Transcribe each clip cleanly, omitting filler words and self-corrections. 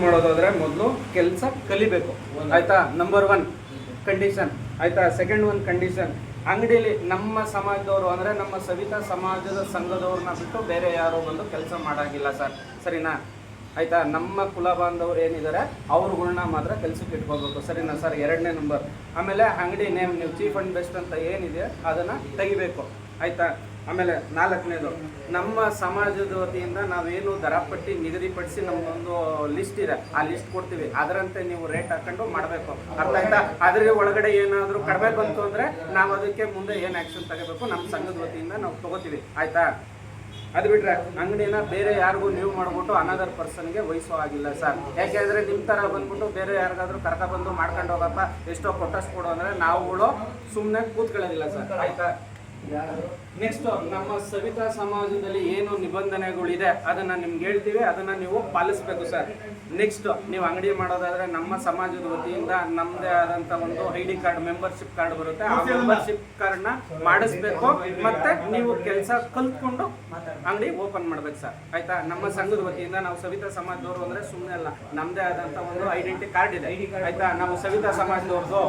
ಮಾಡೋದಾದ್ರೆ ಮೊದಲು ಕೆಲಸ ಕಲಿಬೇಕು ಆಯ್ತಾ. ನಂಬರ್ 1 ಕಂಡೀಷನ್ ಆಯ್ತಾ. ಸೆಕೆಂಡ್ 1 ಕಂಡೀಷನ್, ಅಂಗಡಿಯಲ್ಲಿ ನಮ್ಮ ಸಮಾಜದವರು ಅಂದರೆ ನಮ್ಮ ಸವಿತಾ ಸಮಾಜದ ಸಂಘದವ್ರನ್ನ ಬಿಟ್ಟು ಬೇರೆ ಯಾರೋ ಬಂದು ಕೆಲಸ ಮಾಡೋಂಗಿಲ್ಲ ಸರ್, ಸರಿನಾ ಆಯಿತಾ. ನಮ್ಮ ಕುಲ ಬಾಂಧವ್ರು ಏನಿದ್ದಾರೆ ಅವ್ರುಗಳ್ನ ಮಾತ್ರ ಕೆಲಸಕ್ಕೆ ಇಟ್ಕೋಬೇಕು, ಸರಿನಾ ಸರ್. 2ನೇ ನಂಬರ್. ಆಮೇಲೆ ಅಂಗಡಿ ನೇಮ್ ನೀವು ಚೀಫ್ ಆ್ಯಂಡ್ ಬೆಸ್ಟ್ ಅಂತ ಏನಿದೆ ಅದನ್ನು ತೆಗಿಬೇಕು ಆಯಿತಾ. ಆಮೇಲೆ 4ನೇದು, ನಮ್ಮ ಸಮಾಜದ ವತಿಯಿಂದ ನಾವೇನು ದರಪಟ್ಟಿ ನಿಗದಿಪಡಿಸಿ ನಮ್ಮದೊಂದು ಲಿಸ್ಟ್ ಇದೆ, ಆ ಲಿಸ್ಟ್ ಕೊಡ್ತೀವಿ, ಅದರಂತೆ ನೀವು ರೇಟ್ ಹಾಕೊಂಡು ಮಾಡಬೇಕು, ಅರ್ಥ ಆಯ್ತಾ. ಅದ್ರ ಒಳಗಡೆ ಏನಾದರೂ ಕಡಿಮೆ ಬಂತು ಅಂದರೆ ನಾವು ಅದಕ್ಕೆ ಮುಂದೆ ಏನು ಆ್ಯಕ್ಷನ್ ತಗೋಬೇಕು ನಮ್ಮ ಸಂಘದ ವತಿಯಿಂದ ನಾವು ತೊಗೋತೀವಿ ಆಯಿತಾ. ಅದು ಬಿಟ್ಟರೆ ಅಂಗಡಿನ ಬೇರೆ ಯಾರಿಗೂ ನೀವು ಮಾಡಿಬಿಟ್ಟು ಅನದರ್ ಪರ್ಸನ್ಗೆ ವಹಿಸೋ ಆಗಿಲ್ಲ ಸರ್. ಯಾಕೆಂದರೆ ನಿಮ್ಮ ಥರ ಬಂದ್ಬಿಟ್ಟು ಬೇರೆ ಯಾರಿಗಾದ್ರೂ ಕರ್ಕೊಬಂದು ಮಾಡ್ಕೊಂಡು ಹೋಗಪ್ಪ ಎಷ್ಟೋ ಕೊಟ್ಟಷ್ಟು ಕೊಡು ಅಂದರೆ ನಾವುಗಳು ಸುಮ್ಮನೆ ಕೂತ್ಕೊಳ್ಳೋದಿಲ್ಲ ಸರ್ ಆಯಿತಾ. ನೆಕ್ಸ್ಟ್, ನಮ್ಮ ಸವಿತಾ ಸಮಾಜದಲ್ಲಿ ಏನು ನಿಬಂಧನೆಗಳಿದೆ ಅದನ್ನು ನಿಮ್ಗೆ ಹೇಳ್ತೀವಿ, ಅದನ್ನು ನೀವು ಪಾಲಿಸ್ಬೇಕು ಸರ್. ನೆಕ್ಸ್ಟ್, ನೀವು ಅಂಗಡಿ ಮಾಡೋದಾದರೆ ನಮ್ಮ ಸಮಾಜದ ವತಿಯಿಂದ ನಮ್ಮದೇ ಆದಂಥ ಒಂದು ID ಕಾರ್ಡ್, ಮೆಂಬರ್ಶಿಪ್ ಕಾರ್ಡ್ ಬರುತ್ತೆ, ಆ ಮೆಂಬರ್ಶಿಪ್ ಕಾರ್ಡ್ನ ಮಾಡಿಸ್ಬೇಕು. ಮತ್ತು ನೀವು ಕೆಲಸ ಕಲ್ತ್ಕೊಂಡು ಅಂಗಡಿ ಓಪನ್ ಮಾಡ್ಬೇಕು ಸರ್ ಆಯಿತಾ. ನಮ್ಮ ಸಂಘದ ವತಿಯಿಂದ ನಾವು ಸವಿತಾ ಸಮಾಜದವರು ಅಂದರೆ ಸುಮ್ಮನೆ ಅಲ್ಲ, ನಮ್ಮದೇ ಆದಂಥ ಒಂದು ಐಡೆಂಟಿ ಕಾರ್ಡ್ ಇದೆ ಆಯಿತಾ. ನಾವು ಸವಿತಾ ಸಮಾಜದವ್ರದ್ದು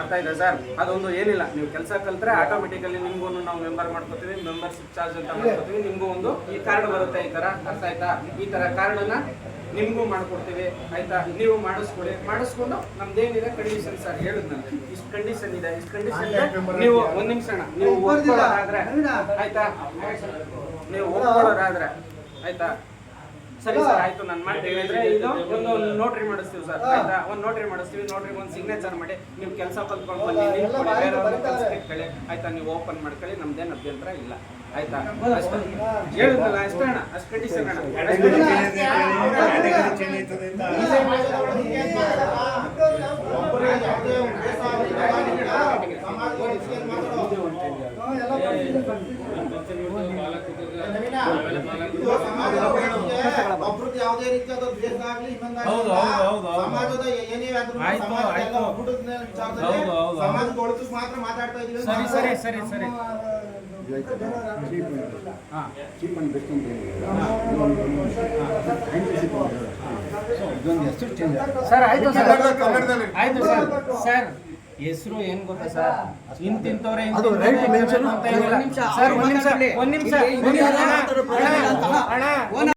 ಅರ್ಥ ಇದೆ ಸರ್. ಅದೊಂದು ಏನಿಲ್ಲ, ನೀವು ಕೆಲಸ ಕಲ್ತ್ರೆ ಆಟೋಮೆಟಿಕಲಿ ನಿಮಗೂ ನಾವು ಮೆಂಬರ್ ಮಾಡ್ಕೋತೀವಿ, ಮೆಂಬರ್ಶಿಪ್ ಚಾರ್ಜ್ ಅಂತ ಮಾಡ್ಕೋತೀವಿ, ನಿಮಗೂ ಒಂದು ಈ ಕಾರ್ಡ್ ಬರುತ್ತೆ ಈ ಥರ, ಅರ್ಥ ಆಯ್ತಾ. ಈ ಥರ ಕಾರ್ಡನ್ನು ನಿಮಗೂ ಮಾಡ್ಕೊಡ್ತೀವಿ ಆಯಿತಾ. ನೀವು ಮಾಡಿಸ್ಕೊಂಡು ನಮ್ದೇನಿದೆ ಕಂಡೀಷನ್ ಸರ್ ಹೇಳಿದ್ ನಾನು, ಇಷ್ಟು ಕಂಡೀಷನ್ ಇದೆ, ಇಷ್ಟು ಕಂಡೀಷನ್ ನೀವು ಒಂದು ನಿಮಿಷ ನೀವು ಒಪ್ಕೊಳ್ಳೋದಾದ್ರೆ ಆಯಿತಾ, ನೀವು ಒಪ್ಕೊಳ್ಳೋದಾದ್ರೆ ಆಯಿತಾ. ಸರಿ ಸರ್ ಆಯ್ತು, ನಾನು ಮಾಡ್ತೀವಿ ಅಂದರೆ ಇದು ಒಂದು ನೋಟ್ರಿ ಮಾಡಿಸ್ತೀವಿ ಸರ್ ಆಯ್ತಾ. ಒಂದು ನೋಟ್ರಿ ಮಾಡಿಸ್ತೀವಿ, ನೋಟ್ರಿಗೆ ಒಂದು ಸಿಗ್ನೇಚರ್ ಮಾಡಿ ನೀವು ಕೆಲಸ ಕಲ್ತ್ಕೊಂಡು ಬನ್ನಿ, ಬೇರೆಯವ್ರನ್ನ ಕೆಲಸಕ್ಕೆ ಇಟ್ಕೊಳ್ಳಿ ಆಯ್ತಾ. ನೀವು ಓಪನ್ ಮಾಡ್ಕೊಳ್ಳಿ, ನಮ್ದೇನು ಅಭ್ಯಂತರ ಇಲ್ಲ ಆಯ್ತಾ. ಅಷ್ಟೇ ಹೇಳಿದ್ನಲ್ಲ, ಅಷ್ಟೇ ಅಣ್ಣ, ಅಷ್ಟು ಕಂಡೀಷನ್ ಅಣ್ಣ. ಒಬ್ರದ್ದು ಯಾವುದೇ ರೀತಿಯಾದ ದ್ವೇಷ ಆಗಲಿ ಸಮಾಜದ ಏನೇ ಸಮಾಜದ ಒಳಗೆ ಮಾತ್ರ ಮಾತಾಡ್ತಾ ಇದೀವಿ. ಸರಿ ಸರಿ ಸರಿ ಸರಿ ಸರ್ ಆಯ್ತು ಸರ್, ಆಯ್ತು ಸರ್. ಸರ್ ಹೆಸರು ಏನ್ ಗೊತ್ತಾ ಸರ್, ಇಂತಿಂತವ್ರೆ ಸರ್. ಒಂದ್ ನಿಮಿಷ